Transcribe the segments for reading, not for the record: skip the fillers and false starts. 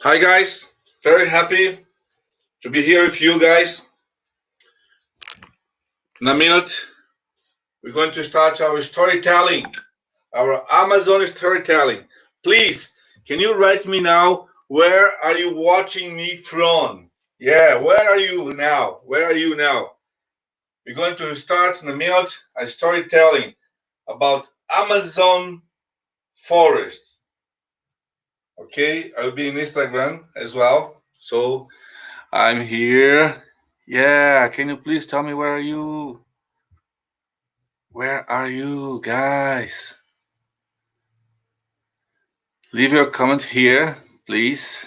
Hi guys, very happy to be here with you guys. In a minute, we're going to start our storytelling, our Amazon storytelling. Please, can you write me now? Where are you watching me from? Yeah, where are you now? Where are you now? We're going to start in a minute a storytelling about Amazon forests. Okay, I'll be in Instagram as well. So I'm here. Yeah, can you please tell me where are you? Where are you guys? Leave your comment here, please.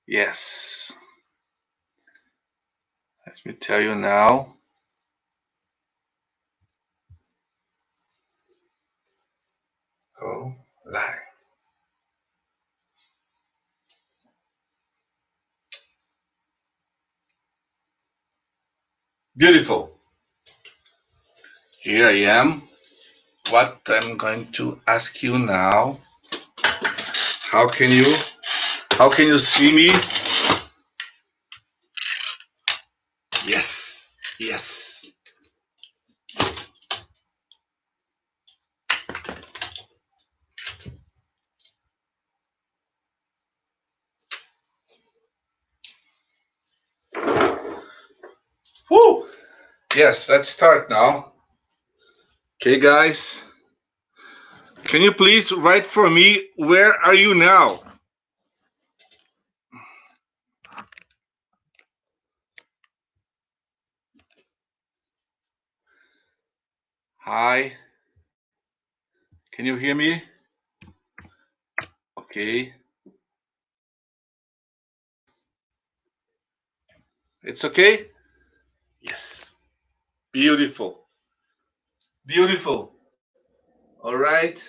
Yes. Let me tell you now. Oh, live. Beautiful. Here I am. What I'm going to ask you now. How can you see me? Yes. Yes. Woo! Yes, let's start now. Okay, guys. Can you please write for me, where are you now? Hi. Can you hear me? Okay. It's okay? Yes. Beautiful. Beautiful. All right.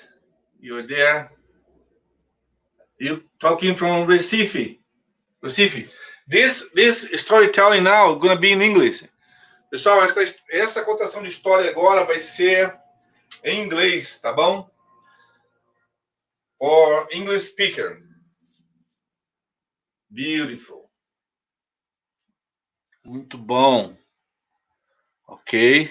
You're there. You talking from Recife. Recife. This storytelling now is gonna be in English. Pessoal, essa contação de história agora vai ser em inglês, tá bom? For English speaker. Beautiful. Muito bom. Ok.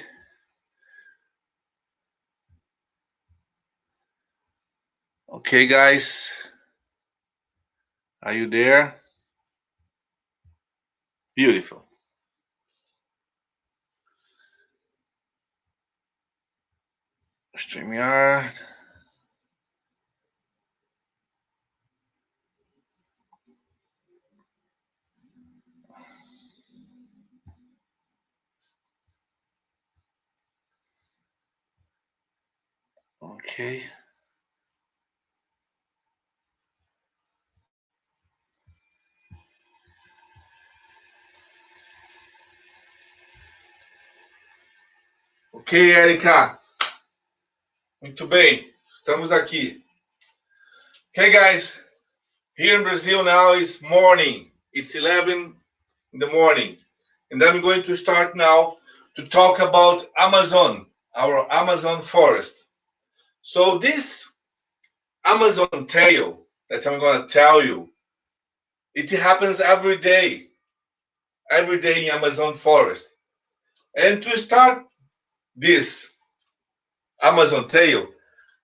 Okay, guys. Are you there? Beautiful. StreamYard. Okay. Ok, Erika. Muito bem. Estamos aqui. Okay, guys. Here in Brazil now is morning. It's 11 in the morning. And I'm going to start now to talk about Amazon, our Amazon forest. So this Amazon tale that I'm going to tell you, it happens every day in Amazon forest. And to start this Amazon tale,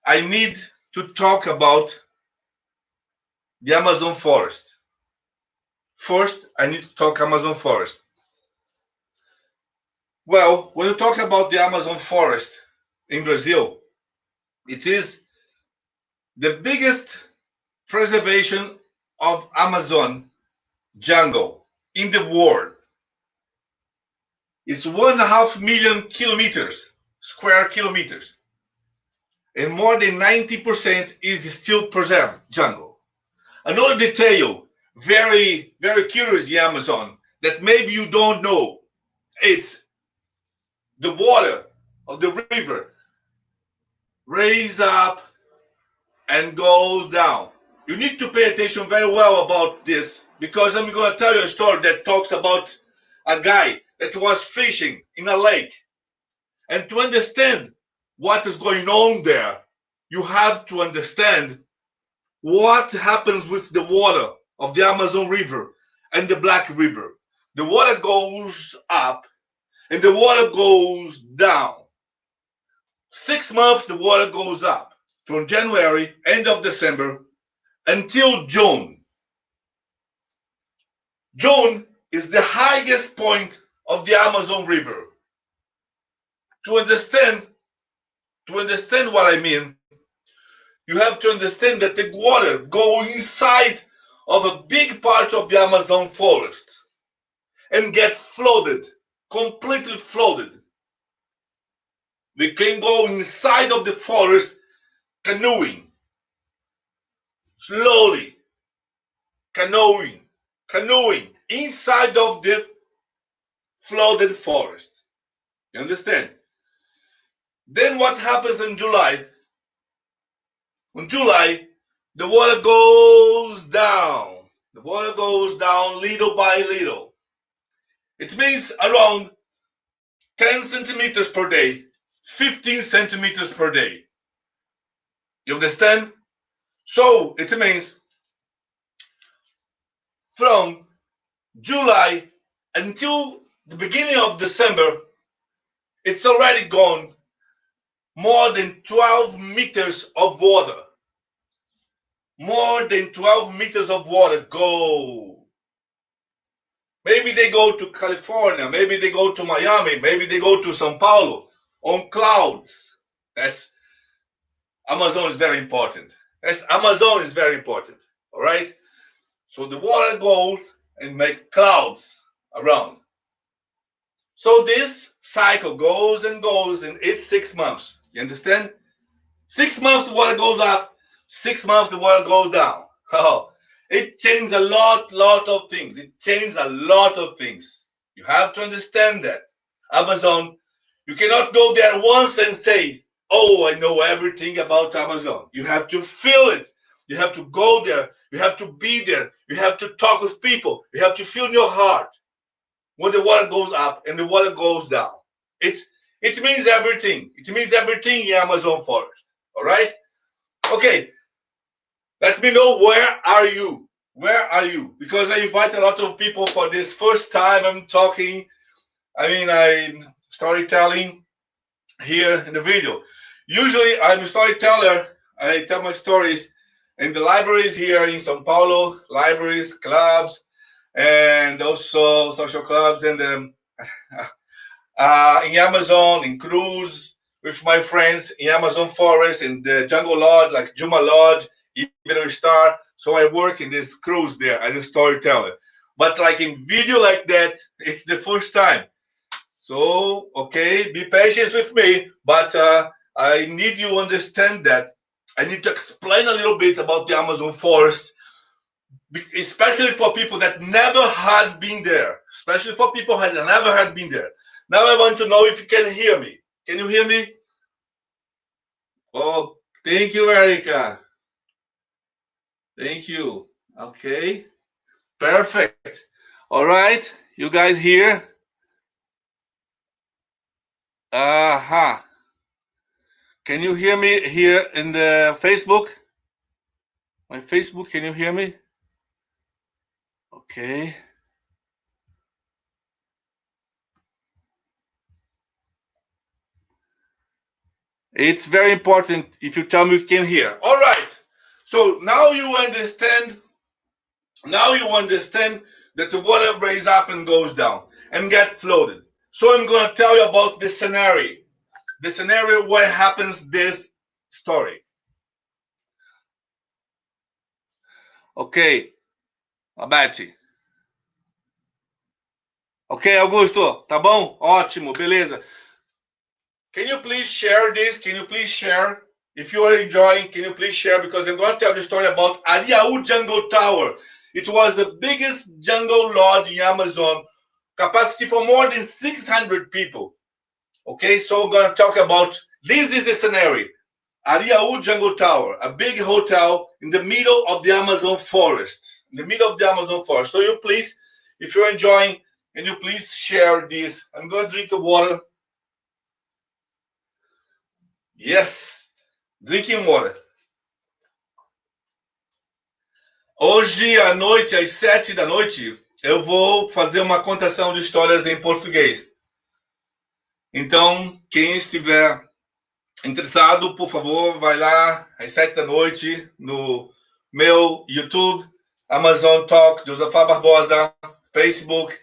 I need to talk about the Amazon forest. First, I need to talk Amazon forest. Well, when you talk about the Amazon forest in Brazil, it is the biggest preservation of Amazon jungle in the world. It's 1.5 million kilometers, square kilometers, and more than 90% is still preserved jungle. Another detail, very, very curious in Amazon, that maybe you don't know, it's the water of the river raise up and goes down. You need to pay attention very well about this, because I'm going to tell you a story that talks about a guy that was fishing in a lake. And to understand what is going on there, you have to understand what happens with the water of the Amazon River and the Black River. The water goes up and the water goes down. 6 months the water goes up from January, end of December, until June. June is the highest point of the Amazon River. To understand what I mean, you have to understand that the water goes inside of a big part of the Amazon forest and get flooded, completely flooded. We can go inside of the forest canoeing, slowly, canoeing inside of the flooded forest. You understand? Then what happens in July? In July, the water goes down. The water goes down little by little. It means around 10 centimeters per day, 15 centimeters per day. You understand? So it means from July until the beginning of December, it's already gone more than 12 meters of water. More than 12 meters of water go. Maybe they go to California, maybe they go to Miami, maybe they go to Sao Paulo on clouds. That's Amazon is very important. Amazon is very important. All right. So the water goes and makes clouds around. So this cycle goes and goes, and it's 6 months. You understand? 6 months the water goes up, 6 months the water goes down. Oh, it changed a lot of things. It changed a lot of things. You have to understand that. Amazon, you cannot go there once and say, oh, I know everything about Amazon. You have to feel it. You have to go there. You have to be there. You have to talk with people. You have to feel in your heart when the water goes up and the water goes down. It means everything. It means everything in Amazon forest. All right? Okay. Let me know, where are you? Where are you? Because I invite a lot of people for this first time I'm talking. I'm storytelling here in the video. Usually I'm a storyteller. I tell my stories in the libraries here in Sao Paulo, libraries, clubs, and also social clubs, and in Amazon, in cruise with my friends in Amazon forest, in the jungle lodge like Juma Lodge, Ibero Star. So I work in this cruise there as a storyteller. But like in video like that, it's the first time. So, okay, be patient with me, but I need you to understand that I need to explain a little bit about the Amazon forest, especially for people that never had been there, especially for people that never had been there. Now I want to know if you can hear me. Can you hear me? Oh, thank you, Erica. Thank you. Okay, perfect. All right, you guys here? Aha. Can you hear me here in the Facebook? My Facebook, can you hear me? Okay. It's very important if you tell me you can hear. All right. So now you understand. Now you understand that the water raises up and goes down and gets floated. So I'm going to tell you about the scenario. The scenario where happens this story. Ok, Abate. Ok, Augusto, tá bom? Ótimo, beleza. Can you please share this? Can you please share? If you are enjoying, can you please share? Because I'm going to tell the story about Ariaú Jungle Tower. It was the biggest jungle lodge in Amazon, capacity for more than 600 people. Okay, so I'm going to talk about, this is the scenario. Ariaú Jungle Tower, a big hotel in the middle of the Amazon forest. In the middle of the Amazon forest. So you please, if you're enjoying, can you please share this? I'm going to drink the water. Yes, drinking water. Hoje à noite, às 7 da noite, eu vou fazer uma contação de histórias em português. Então, quem estiver interessado, por favor, vai lá às 7 da noite no meu YouTube, Amazon Talk, Josafat Barbosa, Facebook,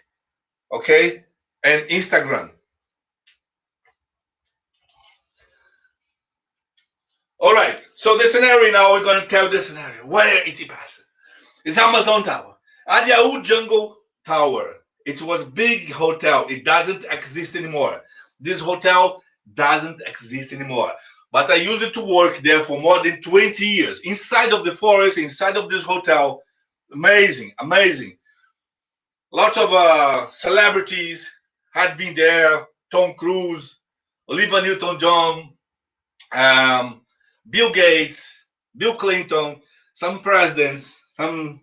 okay? And Instagram. All right, so the scenario now, we're going to tell the scenario. Where it is? It's Amazon Tower. Adiaú Jungle Tower. It was big hotel. It doesn't exist anymore. This hotel doesn't exist anymore. But I used it to work there for more than 20 years. Inside of the forest, inside of this hotel. Amazing, amazing. Lots of celebrities had been there. Tom Cruise, Olivia Newton-John, Bill Gates, Bill Clinton, some presidents, some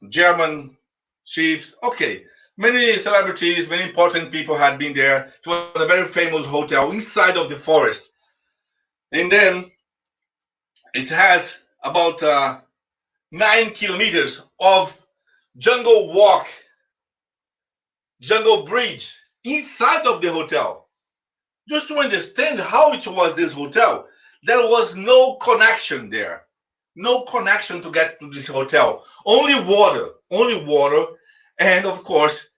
German chiefs. Okay, many celebrities, many important people had been there. It was a very famous hotel inside of the forest. And then it has about 9 kilometers of jungle walk, jungle bridge inside of the hotel. Just to understand how it was this hotel, there was no connection there. No connection to get to this hotel. Only water, and of course,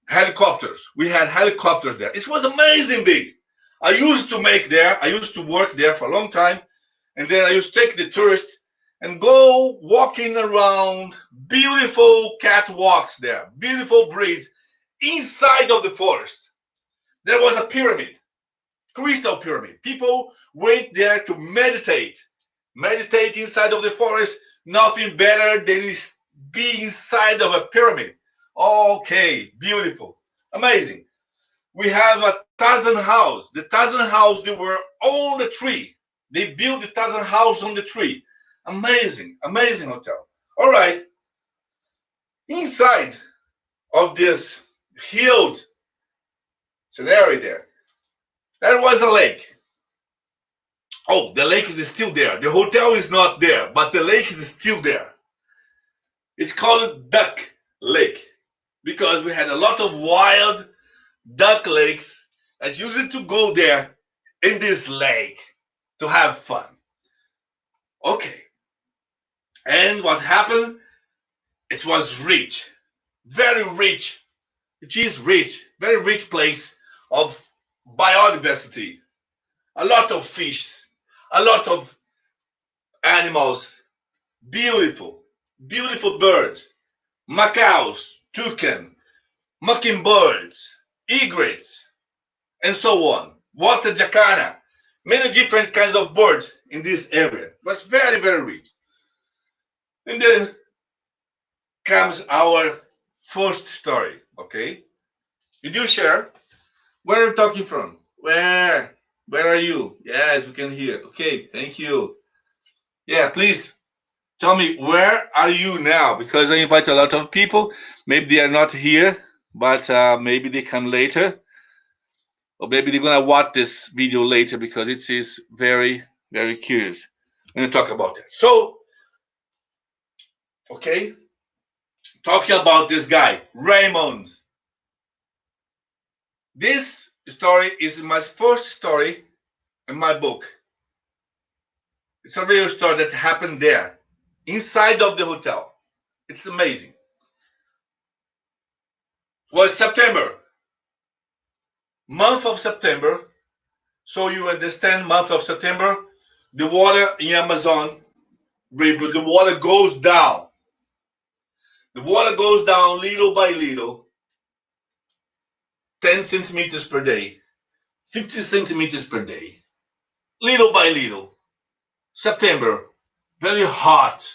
helicopters. We had helicopters there. It was amazing big. I used to work there for a long time, and then I used to take the tourists and go walking around beautiful catwalks there, beautiful bridge inside of the forest. There was a pyramid, crystal pyramid. People went there to meditate inside of the forest. Nothing better than be inside of a pyramid. Okay, beautiful, amazing. We have a thousand house. The thousand house, they were on the tree. They built the thousand house on the tree. Amazing, amazing hotel. All right, inside of this huge scenario there was a lake. Oh, the lake is still there. The hotel is not there, but the lake is still there. It's called Duck Lake because we had a lot of wild duck lakes that used to go there in this lake to have fun. Okay. And what happened? It was rich, very rich. It is rich, very rich place of biodiversity. A lot of fish, a lot of animals, beautiful, beautiful birds, macaws, toucan, mockingbirds, egrets, and so on. Water jacana, many different kinds of birds in this area. It was very, very rich. And then comes our first story, okay? Did you share? Where are you talking from? Where? Where are you? Yes, we can hear. Okay, thank you. Yeah, please tell me, where are you now? Because I invite a lot of people. Maybe they are not here, but maybe they come later. Or maybe they're going to watch this video later because it is very, very curious. I'm going to talk about that. So, okay, talking about this guy, Raymond. This story is my first story in my book. It's a real story that happened there, inside of the hotel. It's amazing. It was September, month of September. So you understand, month of September, the water in Amazon River, the water goes down. The water goes down little by little, 10 centimeters per day, 50 centimeters per day, little by little. September, very hot,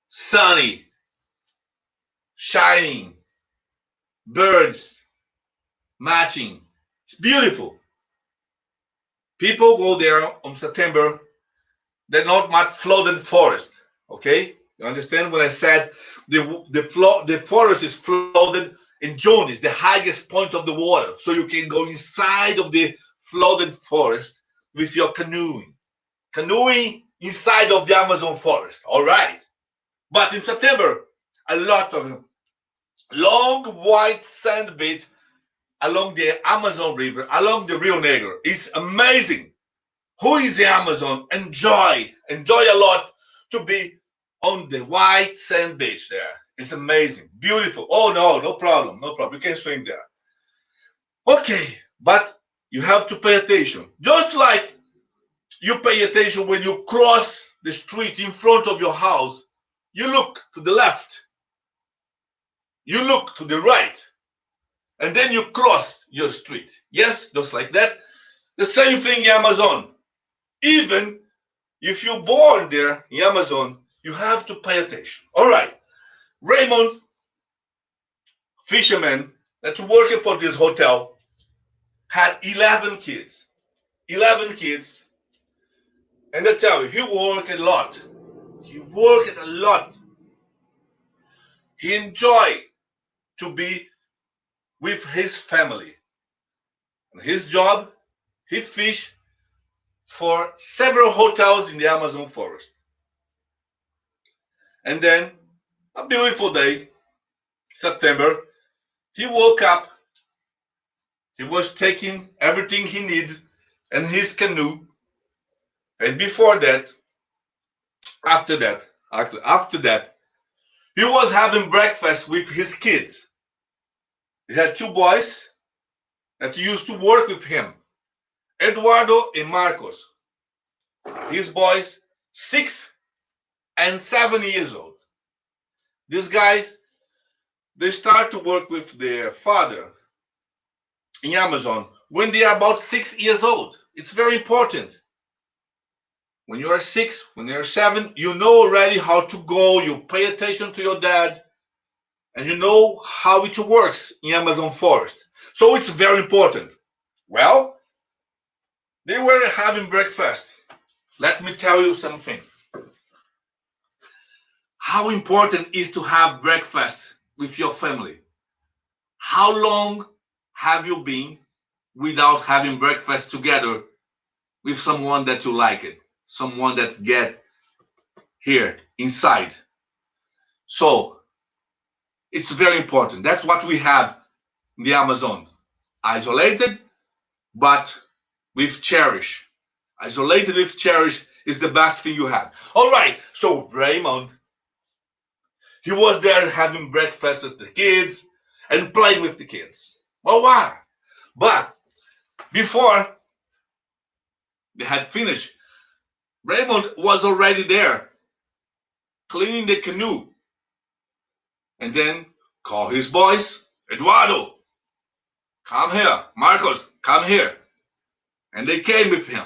sunny, shining, birds matching. It's beautiful. People go there on September. They're not much flooded forest. Okay, you understand what I said? The forest is flooded in June. Is the highest point of the water, so you can go inside of the flooded forest with your canoeing. Canoeing inside of the Amazon forest. All right. But in September, a lot of long white sand beach along the Amazon River, along the Rio Negro. It's amazing. Who is the Amazon? Enjoy a lot to be on the white sand beach there. It's amazing, beautiful. Oh no, no problem, no problem. You can swim there. Okay, but you have to pay attention. Just like you pay attention when you cross the street in front of your house, you look to the left, you look to the right, and then you cross your street. Yes, just like that. The same thing in Amazon. Even if you're born there in Amazon, you have to pay attention. All right. Raymond, fisherman that's working for this hotel, had 11 kids. 11 kids. And I tell you, he worked a lot. He worked a lot. He enjoyed to be with his family. And his job, he fished for several hotels in the Amazon forest. And then, a beautiful day, September, he woke up. He was taking everything he needed in his canoe. And before that, after that, he was having breakfast with his kids. He had two boys that used to work with him, Eduardo and Marcos. His boys, 6 and 7 years old. These guys, they start to work with their father in Amazon when they are about 6 years old. It's very important. When you are 6, when you are 7, you know already how to go. You pay attention to your dad, and you know how it works in Amazon forest. So it's very important. Well, they were having breakfast. Let me tell you something. How important is to have breakfast with your family? How long have you been without having breakfast together with someone that you like it, someone that get here inside? So it's very important. That's what we have in the Amazon. Isolated, but with cherish. Isolated with cherish is the best thing you have. All right. So Raymond, he was there having breakfast with the kids and playing with the kids. Well, why? But before they had finished, Raymond was already there cleaning the canoe and then call his boys. Eduardo, come here. Marcos, come here. And they came with him.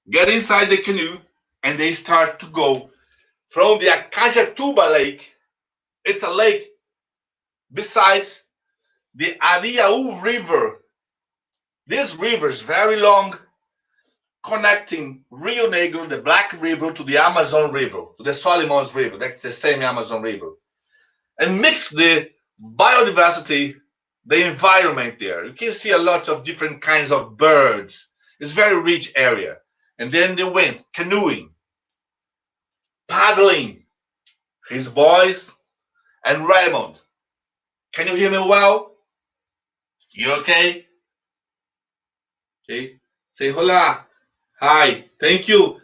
Get inside the canoe and they start to go from the Acajatuba Lake. It's a lake besides the Ariaú River. This river is very long, connecting Rio Negro, the Black River, to the Amazon River, to the Solimões River. That's the same Amazon River. And mix the biodiversity, the environment there. You can see a lot of different kinds of birds. It's a very rich area. And then they went canoeing, paddling, his boys and Raymond. Can you hear me well? You okay? Okay. Say hola. Hi. Thank you.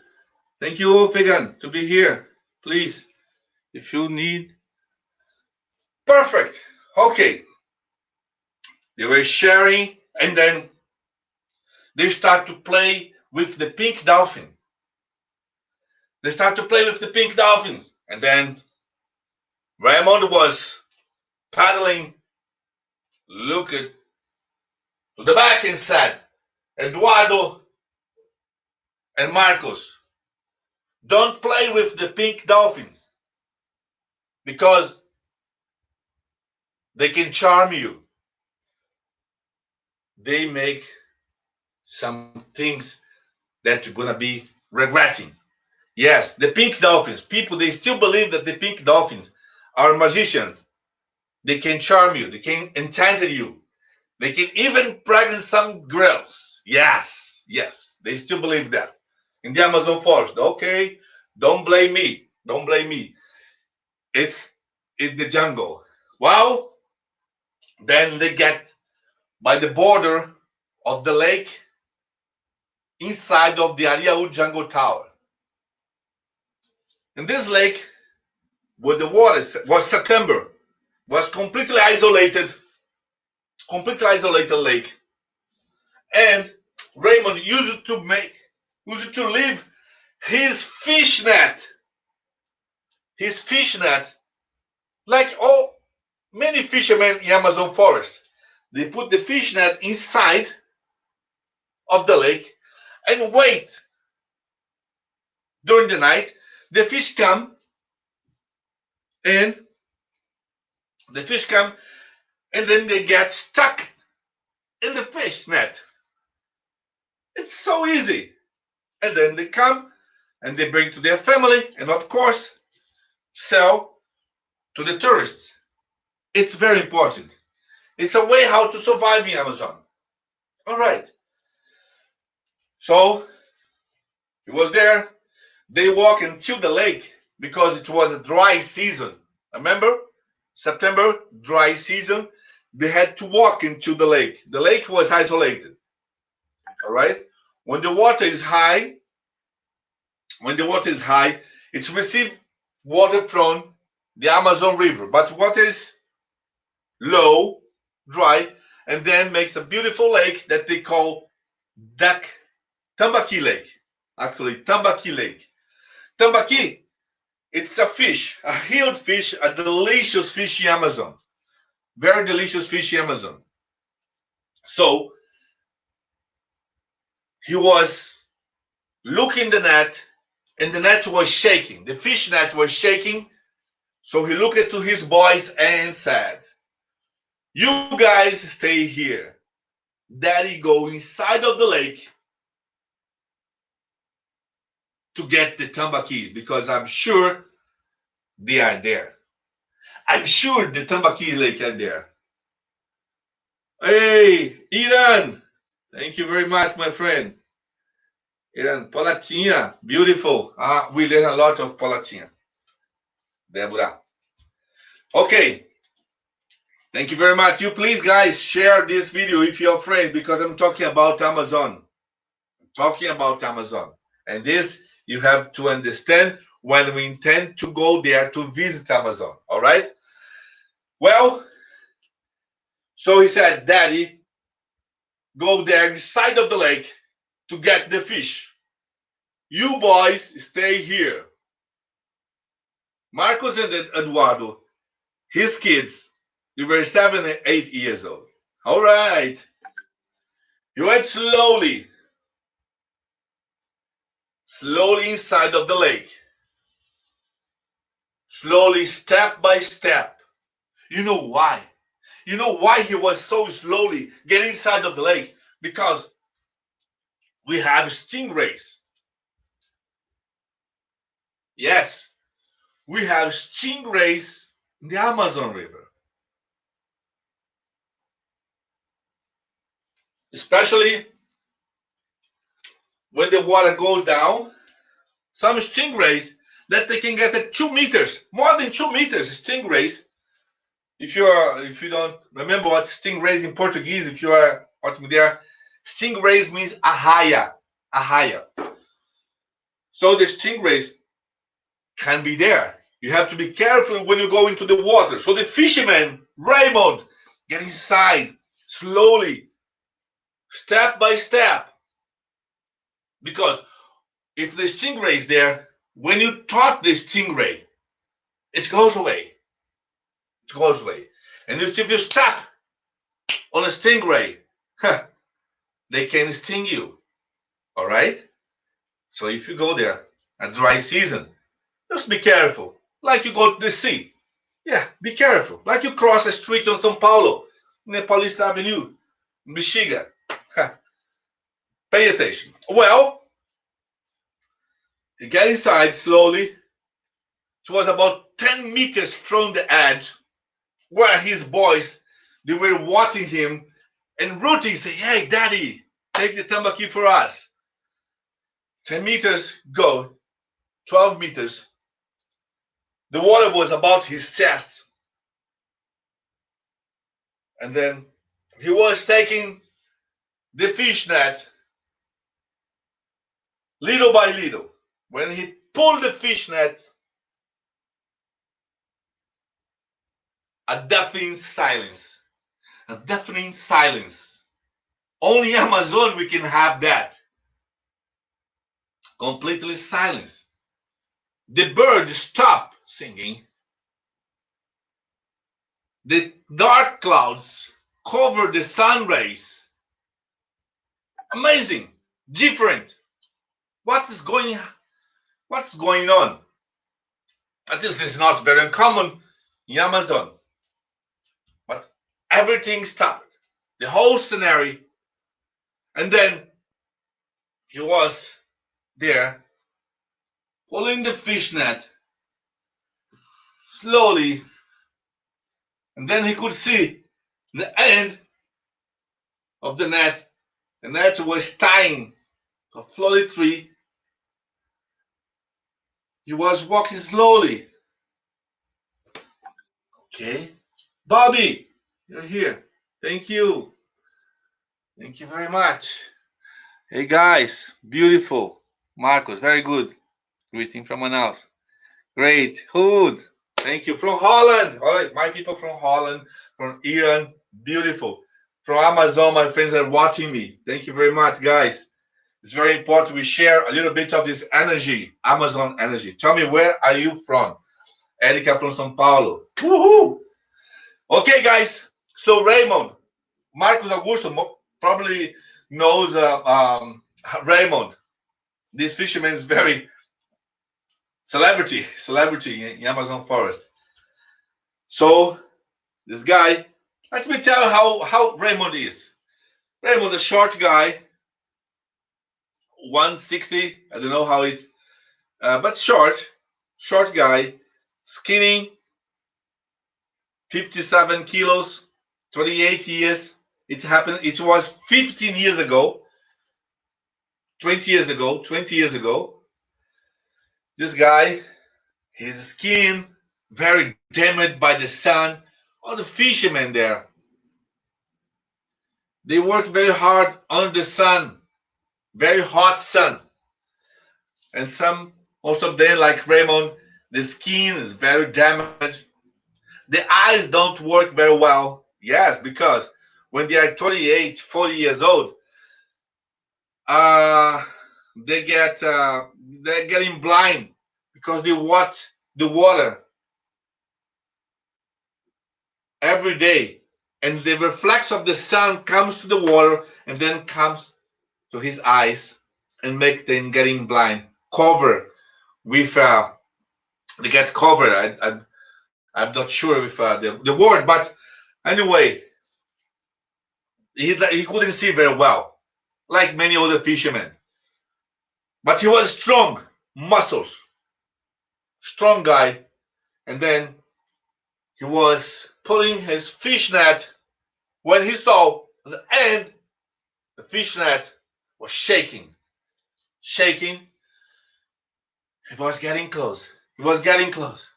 Thank you, Fagan, to be here. Please, if you need. Perfect. Okay. They were sharing, and then they start to play with the pink dolphin. They start to play with the pink dolphin. And then Raymond was paddling, looked to the back and said, Eduardo and Marcos, don't play with the pink dolphins because they can charm you. They make some things that you're gonna be regretting. Yes, the pink dolphins. People, they still believe that the pink dolphins are magicians. They can charm you. They can enchant you. They can even pregnant some girls. Yes, yes, they still believe that. in the Amazon forest. Okay, don't blame me. Don't blame me. It's in the jungle. Well, then they get by the border of the lake inside of the Ariaú Jungle Tower. In this lake, where the water was September, was completely isolated lake. And Raymond used to leave his fish net, like all many fishermen in Amazon forest. They put the fish net inside of the lake and wait during the night. The fish come and the fish come and then they get stuck in the fish net. It's so easy. And then they come and they bring to their family and of course sell to the tourists. It's very important. It's a way how to survive in Amazon. All right. So he was there. They walk until the lake because it was a dry season. Remember? September, dry season. They had to walk into the lake. The lake was isolated. All right. When the water is high, it's received water from the Amazon River. But water is low, dry, and then makes a beautiful lake that they call Tambaqui Lake. Actually, Tambaqui Lake. Tambaqui, it's a fish, a huge fish, a delicious fish in Amazon. Very delicious fish in Amazon. So he was looking the net, and the net was shaking. The fish net was shaking. So he looked to his boys and said, "You guys stay here. Daddy go inside of the lake to get the tambaquis because I'm sure they are there. I'm sure the Tambaqui Lake are there." Hey, Iran! Thank you very much, my friend. Iran, Polatinha, beautiful. We learn a lot of Polatinha. Deborah. Okay. Thank you very much. You please, guys, share this video if you're afraid because I'm talking about Amazon. And this you have to understand when we intend to go there to visit Amazon. All right? Well, so he said, "Daddy, go there inside of the lake to get the fish. You boys stay here." Marcos and Eduardo, his kids, they were 7 and 8 years old. All right. He went slowly inside of the lake. Slowly, step by step. You know why? You know why he was so slowly getting inside of the lake? Because we have stingrays. Yes, we have stingrays in the Amazon River. Especially when the water goes down, some stingrays that they can get at 2 meters, more than 2 meters stingrays. If you don't remember what stingrays in Portuguese, if you are watching there, stingrays means arraia. So the stingrays can be there. You have to be careful when you go into the water. So the fisherman, Raymond, get inside slowly, step by step. Because if the stingray is there, when you taught the stingray, it goes away. And if you step on a stingray, they can sting you. All right? So if you go there at dry season, just be careful. Like you go to the sea. Yeah, be careful. Like you cross a street on São Paulo, in the Paulista Avenue, in Bexiga. Pay attention. Well, he got inside slowly. It was about 10 meters from the edge where his boys, they were watching him and rooting, saying, "Hey, Daddy, take the tambaqui for us." 10 meters go, 12 meters. The water was about his chest. And then he was taking the fish net little by little. When he pulled the fish net, a deafening silence. A deafening silence. Only Amazon we can have that. Completely silence. The birds stopped singing. The dark clouds covered the sun rays. Amazing. Different. What's going on? This is not very uncommon in Amazon. But everything stopped. The whole scenario. And then he was there pulling the fish net slowly. And then he could see the end of the net. The net was tying to a floaty tree. He was walking slowly. Okay. Bobby, you're here. Thank you. Thank you very much. Hey guys, beautiful. Marcos, very good. Greeting from Manaus. Great. Hood, thank you. From Holland. All right, my people from Holland, from Iran. Beautiful. From Amazon, my friends are watching me. Thank you very much, guys. It's very important we share a little bit of this energy, Amazon energy. Tell me, where are you from? Erica from São Paulo. Woohoo! Okay, guys. So Raymond, Marcos Augusto probably knows Raymond. This fisherman is very celebrity in Amazon forest. So this guy, let me tell you how Raymond is. Raymond, a short guy, 160. I don't know how it's, but short guy, skinny, 57 kilos, 28 years. It happened. It was 15 years ago, 20 years ago. This guy, his skin very damaged by the sun. All the fishermen there, they work very hard under the sun, very hot sun. And most of them, like Raymond, the skin is very damaged. The eyes don't work very well. Yes, because when they are 38, 40 years old, uh, they're getting blind because they watch the water every day, and the reflex of the sun comes to the water and then comes to his eyes and make them getting blind. Cover with they get covered. I'm not sure with the word, but anyway, he couldn't see very well, like many other fishermen. But he was strong, muscles, strong guy. And then he was pulling his fish net when he saw at the end the fish net was shaking. Shaking. He was getting close. He was getting close.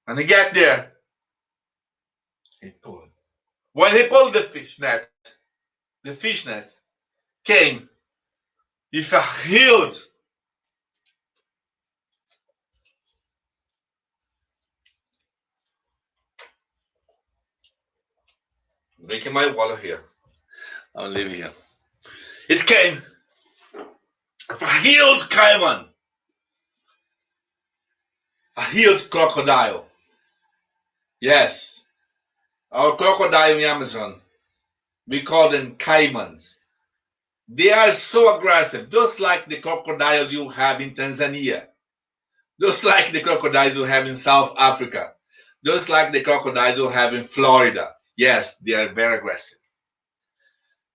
And he got there. He pulled. When he pulled the fish net came with a huge, drinking my water here. I'll leave it here. It came with a huge caiman, a huge crocodile. Yes, our crocodile in Amazon, we call them caimans. They are so aggressive, just like the crocodiles you have in Tanzania, just like the crocodiles you have in South Africa, just like the crocodiles you have in Florida. Yes, they are very aggressive,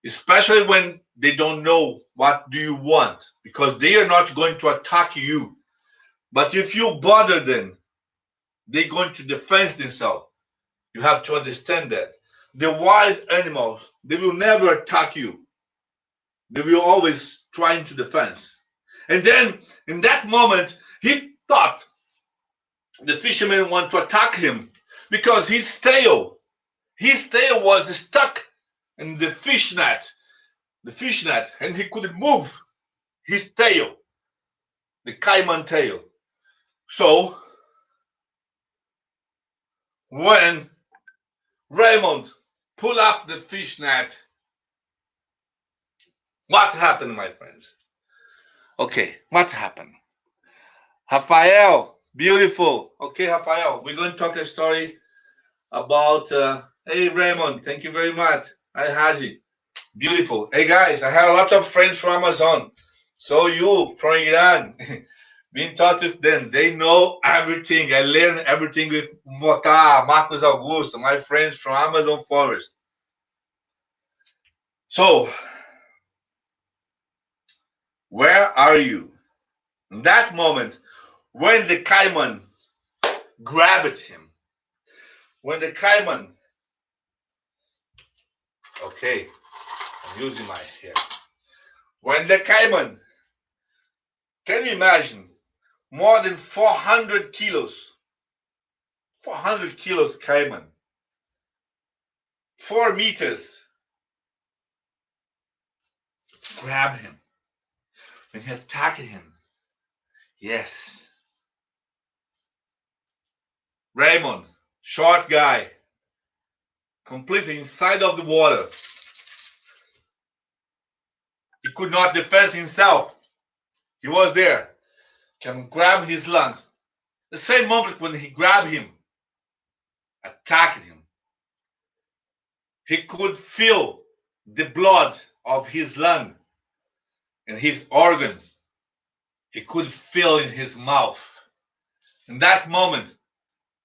especially when they don't know what do you want, because they are not going to attack you. But if you bother them, they're going to defend themselves. You have to understand that. The wild animals, they will never attack you. They will always try to defend. And then in that moment, he thought the fisherman wanted to attack him because his tail was stuck in the fish net, and he couldn't move his tail, the caiman tail. So when Raymond pulled up the fish net, what happened, my friends? Okay, what happened? Rafael, beautiful. Okay, Rafael, we're going to talk a story about. Hey, Raymond, thank you very much. Hi, Haji. Beautiful. Hey, guys, I have a lot of friends from Amazon. So you from Iran, be in touch with them. They know everything. I learn everything with Mota, Marcos Augusto, my friends from Amazon Forest. So, where are you? In that moment, when the caiman grabbed him, when the caiman, okay, I'm using my hair. When the caiman, can you imagine, more than 400 kilos, 400 kilos caiman, 4 meters, grab him. When he attacked him, yes, Raymond, short guy, completely inside of the water. He could not defend himself. He was there. Can grab his lungs. The same moment when he grabbed him, attacked him, he could feel the blood of his lung and his organs. He could feel in his mouth. In that moment,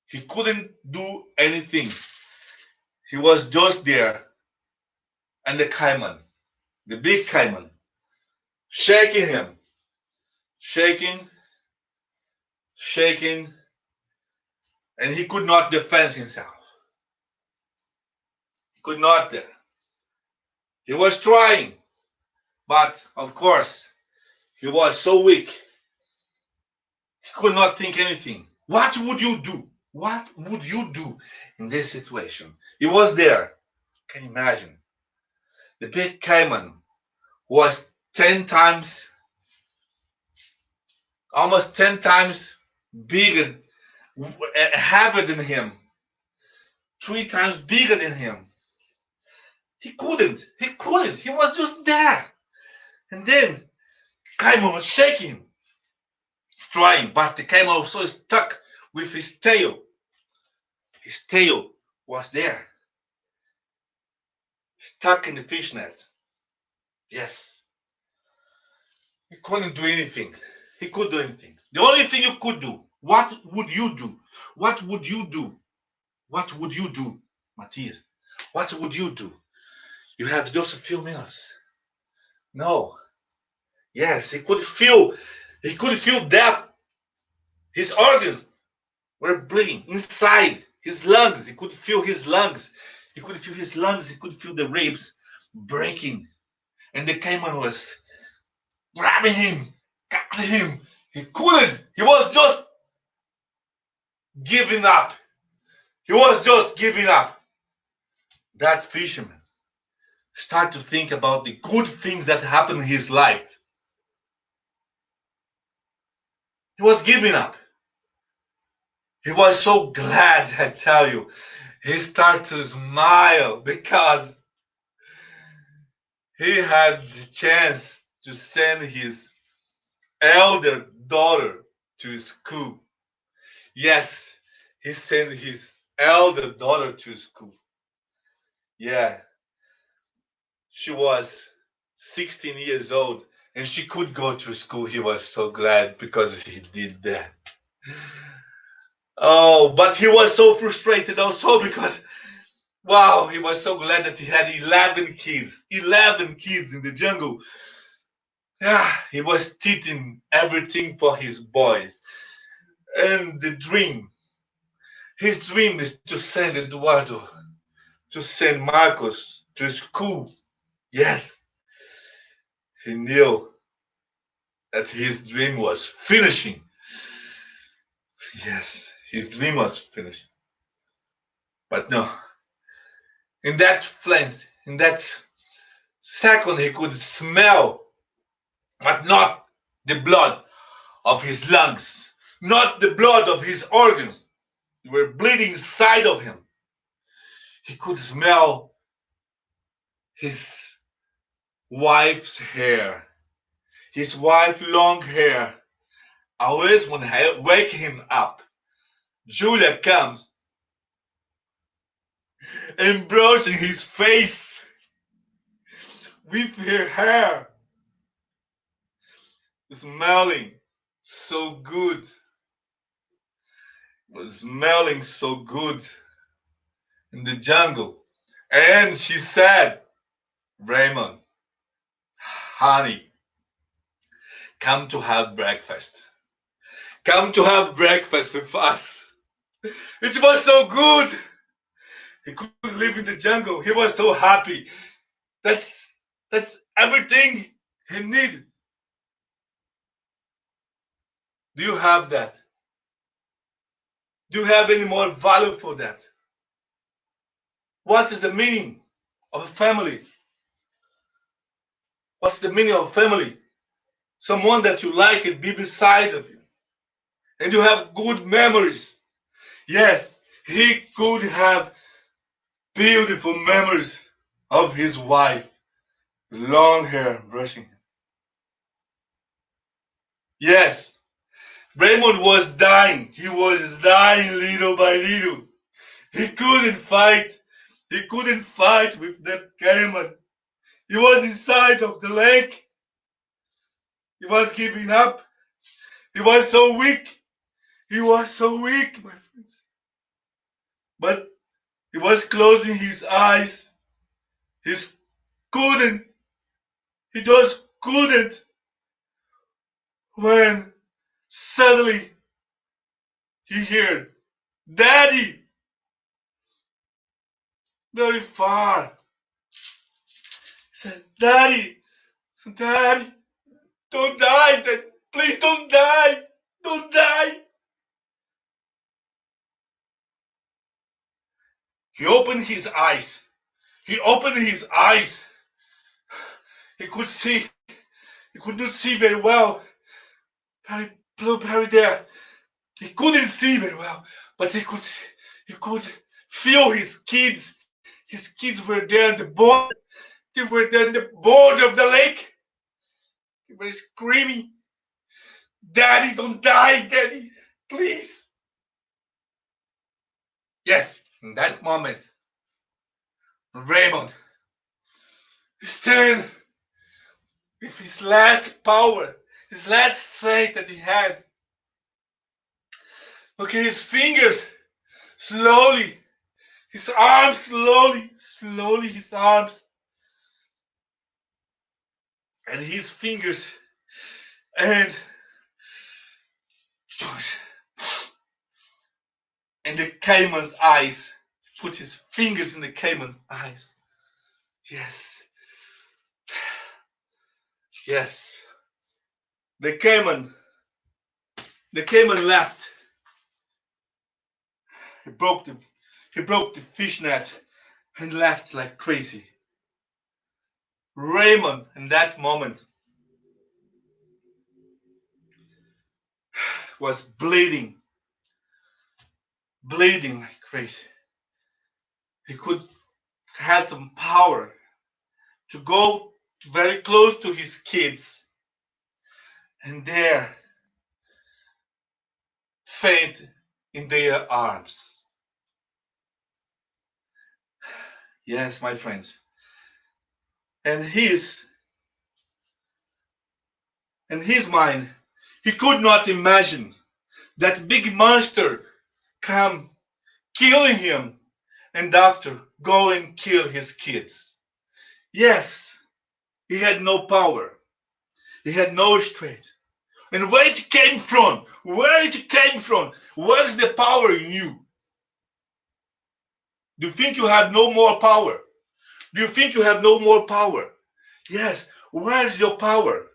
he couldn't do anything. He was just there. And the caiman, the big caiman, shaking him, shaking, shaking, and he could not defend himself. He could not there. He was trying, but of course, he was so weak. He could not think anything. What would you do? What would you do in this situation? He was there. Can you imagine? The big caiman was 10 times, almost 10 times bigger, heavier than him, 3 times bigger than him. He couldn't. He was just there. And then caiman was shaking him, trying, but the caiman was so stuck with his tail. His tail was there, stuck in the fish net. Yes. He couldn't do anything. He could do anything. The only thing you could do, what would you do? What would you do? What would you do, Matthias? What would you do? You have just a few minutes. No. Yes, he could feel death. His organs were bleeding inside his lungs. He could feel his lungs. He could feel his lungs. He could feel the ribs breaking. And the caiman was grabbing him, got him. He couldn't. He was just giving up. He was just giving up. That fisherman started to think about the good things that happened in his life. He was giving up. He was so glad, I tell you. He started to smile because he had the chance to send his elder daughter to school. Yes, he sent his elder daughter to school. Yeah, she was 16 years old and she could go to school. He was so glad because he did that. Oh, but he was so frustrated also because, wow, he was so glad that he had 11 kids. 11 kids in the jungle. Yeah, he was teaching everything for his boys. And his dream is to send Eduardo, to send Marcos to school. Yes, he knew that his dream was finishing. Yes, his dream was finishing. But no, in that flames, in that second, he could smell, but not the blood of his lungs, not the blood of his organs. They were bleeding inside of him. He could smell his wife's hair, his wife's long hair. Always when I wake him up, Julia comes and brushing his face with her hair, smelling so good, was smelling so good in the jungle. And she said, Raymond, honey, come to have breakfast. Come to have breakfast with us. It was so good. He could live in the jungle. He was so happy. That's everything he needed. Do you have that? Do you have any more value for that? What is the meaning of a family? What's the meaning of a family? Someone that you like and be beside of you. And you have good memories. Yes, he could have beautiful memories of his wife. Long hair brushing him. Yes, Raymond was dying. He was dying little by little. He couldn't fight. He couldn't fight with that caiman. He was inside of the lake. He was giving up. He was so weak. He was so weak, my friends. But he was closing his eyes. He couldn't. He just couldn't. When suddenly he heard, Daddy! Very far. He said, Daddy! Daddy! Don't die! Please don't die! Don't die! He opened his eyes. He opened his eyes. He could see. He could not see very well. Very blue, very there. He couldn't see very well, but he could. He could feel his kids. His kids were there on the border. They were there on the border of the lake. They were screaming, "Daddy, don't die, Daddy, please!" Yes, in that moment, Raymond stand with his last power, his last strength that he had. Okay, his fingers slowly, his arms slowly his arms, and his fingers, and the caiman's eyes. Put his fingers in the caiman's eyes. Yes, yes. The caiman, left. He broke the fish net and left like crazy. Raymond, in that moment, was bleeding like crazy. He could have some power to go very close to his kids and there faint in their arms. Yes, my friends. And in his mind, he could not imagine that big monster come killing him and after go and kill his kids. Yes, he had no power. He had no strength. And where it came from? Where it came from? Where is the power in you? Do you think you have no more power? Do you think you have no more power? Yes, where is your power?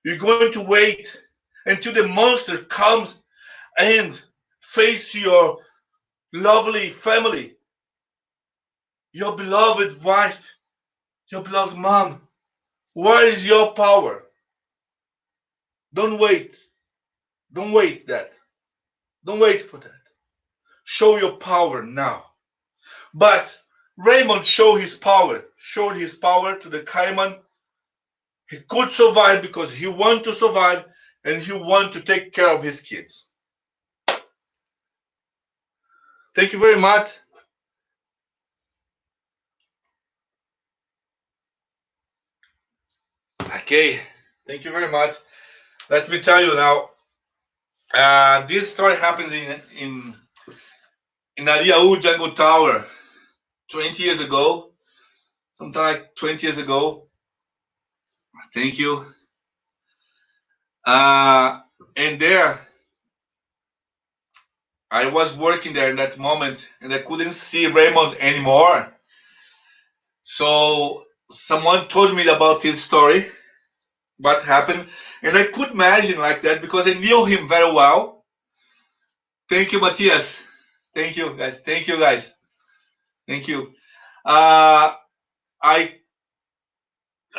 You're going to wait until the monster comes and face your lovely family, your beloved wife, your beloved mom. Where is your power? Don't wait. Don't wait that. Don't wait for that. Show your power now. But Raymond showed his power to the Cayman. He could survive because he wanted to survive and he wanted to take care of his kids. Thank you very much. Okay, thank you very much. Let me tell you now. This story happened in Ariaú Jungle Tower 20 years ago, sometime like 20 years ago. Thank you. And there, I was working there in that moment, and I couldn't see Raymond anymore. So someone told me about his story, what happened, and I could imagine like that because I knew him very well. Thank you, Matthias. Thank you, guys. Thank you, guys. Thank you. Uh, I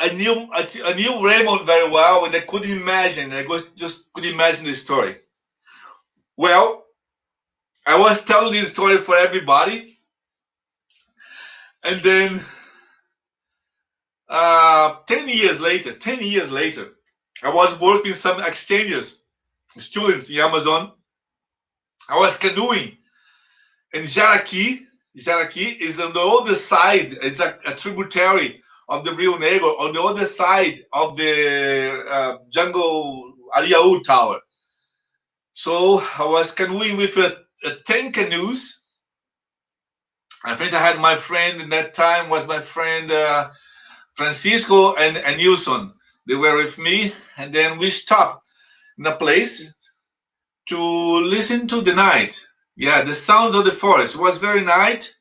I knew Raymond very well, and I couldn't imagine. Just could imagine the story. Well, I was telling this story for everybody, and then 10 years later, I was working some exchanges, students in Amazon. I was canoeing in Jaraqui. Jaraqui is on the other side. It's a tributary of the Rio Negro on the other side of the jungle Ariaú Tower. So I was canoeing with 10 canoes. I think I had my friend in that time was my friend Francisco and Nilson. They were with me, and then we stopped in a place to listen to the night. Yeah, the sounds of the forest. It was very night,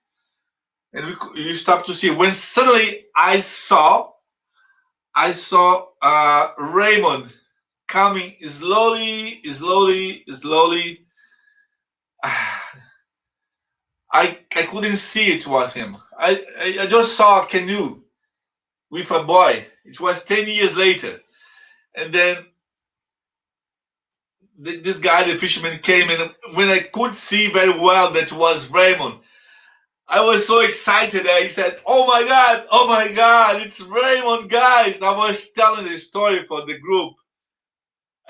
and you stopped to see. When suddenly I saw Raymond coming slowly, slowly, slowly. I couldn't see it was him. I just saw a canoe with a boy. It was 10 years later. And then this guy, the fisherman, came, and when I could see very well that was Raymond, I was so excited that he said, oh my God, it's Raymond, guys. I was telling the story for the group.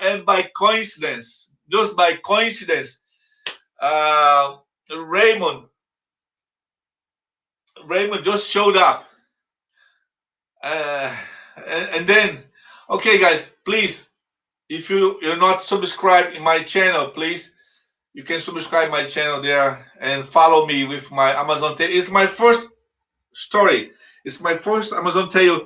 And by coincidence, just by coincidence, uh, Raymond, Raymond just showed up. Uh, and then, okay, guys, please, if you're not subscribed in my channel, please, you can subscribe my channel there and follow me with my Amazon tale. It's my first story. It's my first Amazon tale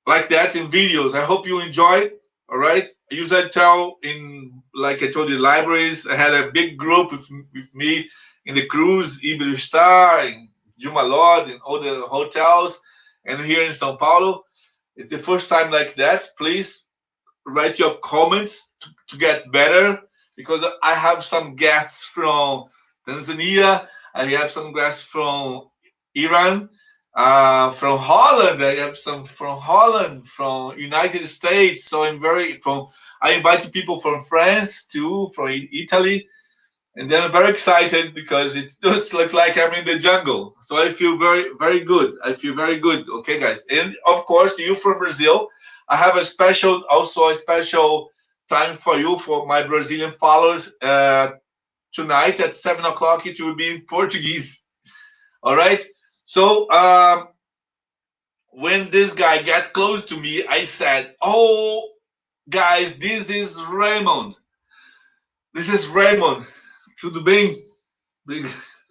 like that in videos. I hope you enjoy it. All right. I usually tell in, like I told you, libraries. I had a big group with me in the cruise, Ibero Star, in Jumalod, in all the hotels, and here in Sao Paulo. It's the first time like that. Please write your comments to get better because I have some guests from Tanzania. I have some guests from Iran, from Holland. I have some from Holland, from United States. So I'm very from. I invited people from France too, from Italy, and then I'm very excited because it just looks like I'm in the jungle. So I feel very, very good. I feel very good. Okay, guys, and of course, you from Brazil, I have also a special time for you, for my Brazilian followers. Tonight at 7 o'clock, it will be in Portuguese. All right. So when this guy got close to me, I said, "Oh, guys, this is Raymond. This is Raymond. Tudo bem?"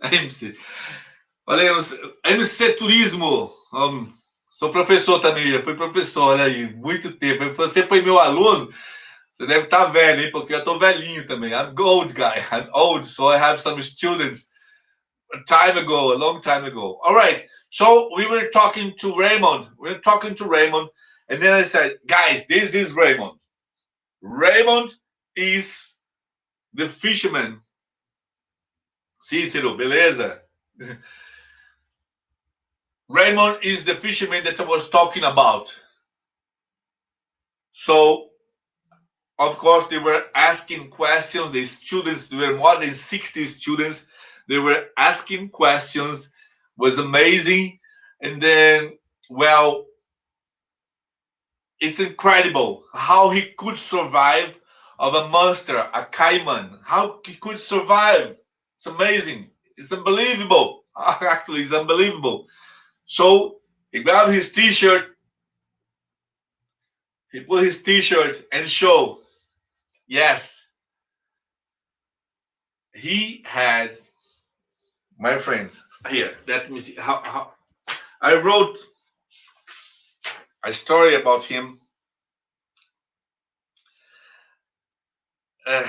MC. Olha aí, MC Turismo. Sou professor também, já fui professor, olha aí, muito tempo. Você foi meu aluno, você deve estar velho, hein? Porque eu estou velhinho também. I'm old guy. I'm old, so I have some students a time ago, a long time ago. All right. So we were talking to Raymond. And then I said, guys, this is Raymond. Raymond is the fisherman. Cícero, beleza? Raymond is the fisherman that I was talking about. So, of course, they were asking questions. The students, there were more than 60 students. They were asking questions. Was amazing. And then, well, it's incredible how he could survive of a monster, a caiman. How he could survive. It's amazing. It's unbelievable. Actually, it's unbelievable. So he grabbed his t-shirt, he put his t-shirt and showed, yes, he had, my friends, here, let me see how I wrote a story about him. Uh,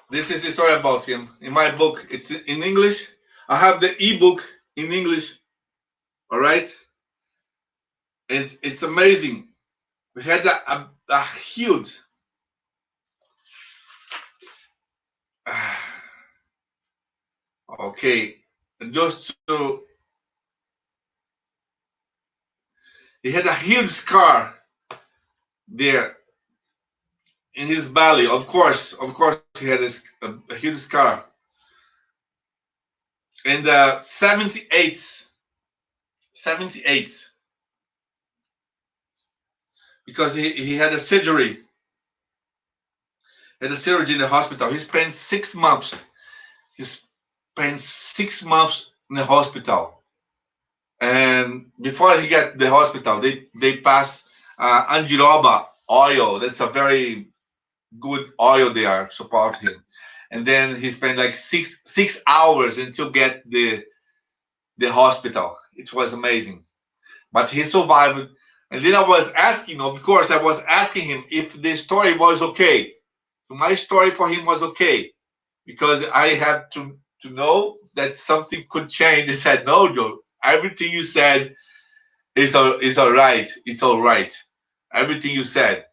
this is the story about him in my book. It's in English. I have the ebook in English. All right. It's amazing. We had a huge. Okay, just to he had a huge scar there in his belly. Of course, he had a huge scar. And 78, 78, because he had a surgery, had a surgery in the hospital. He spent 6 months. He spent 6 months in the hospital. And before he got the hospital, they passed andiroba oil. That's a very good oil they are support him. And then he spent like six hours until get the hospital. It was amazing, but he survived. And then I was asking, of course, I was asking him if the story was okay. My story for him was okay because I had to know that something could change. He said, "No, Joe, everything you said is all right. It's all right. Everything you said,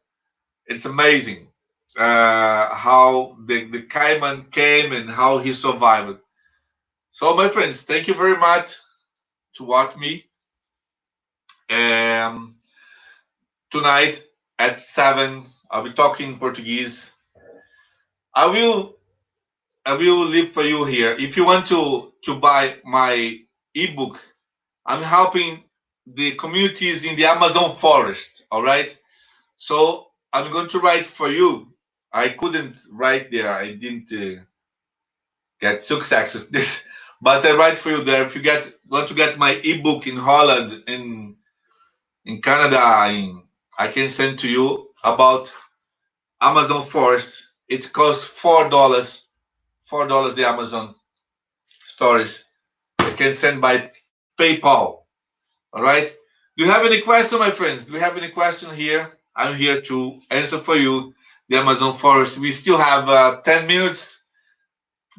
it's amazing how the Cayman came and how he survived." So, my friends, thank you very much to watch me. Um, Tonight at 7, I'll be talking Portuguese. I will I will leave for you here. If you want to buy my ebook, I'm helping the communities in the Amazon forest. All right. So I'm going to write for you. I couldn't write there. I didn't get success with this, but I write for you there. If you want to get my ebook in Holland, in Canada, I can send to you about Amazon forest. It costs $4. $4 the Amazon stories. You can send by PayPal. All right. Do you have any question, my friends? Do you have any question here? I'm here to answer for you. The Amazon forest. We still have 10 minutes.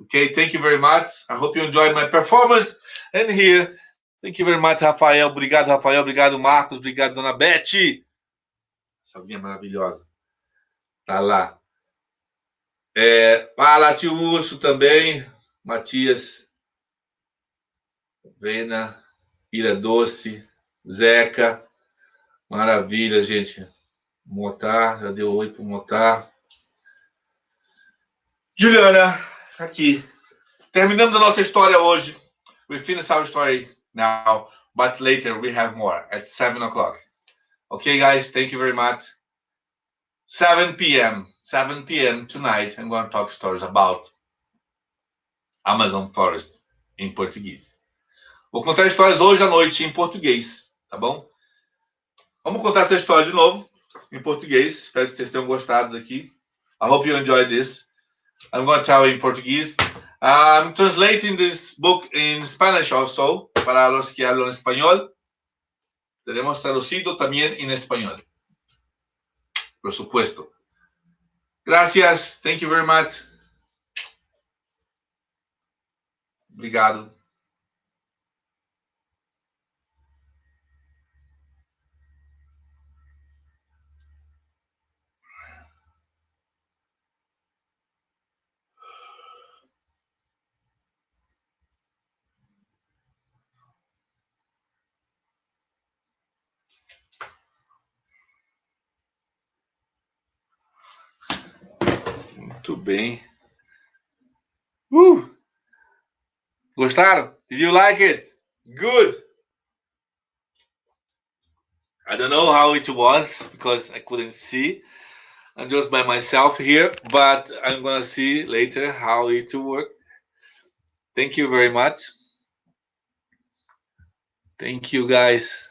Okay. Thank you very much. I hope you enjoyed my performance. And here, thank you very much, Rafael. Obrigado, Rafael. Obrigado, Marcos. Obrigado, Dona Beth. Essa maravilhosa. Tá lá. Fala, tio Urso também. Matias, Vena, Ira Doce, Zeca. Maravilha, gente. Motar, já deu oi pro Motar. Juliana, aqui. Terminamos a nossa história hoje. We finish our story now, but later we have more at 7 o'clock. Okay, guys, thank you very much. 7 p.m. 7 p.m. tonight, I'm going to talk stories about Amazon Forest em português. Vou contar histórias hoje à noite em português, tá bom? Vamos contar essa história de novo em português. Espero que vocês tenham gostado aqui. I hope you enjoyed this. I'm going to tell you in Portuguese. I'm translating this book in Spanish also, para los que hablan español. Tenemos traducido también en español. Por supuesto. Gracias. Thank you very much. Obrigado. Muito bem. Gostaram? Did you like it? Good. I don't know how it was because I couldn't see. I'm just by myself here, but I'm gonna see later how it will work. Thank you very much. Thank you, guys.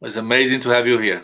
It was amazing to have you here.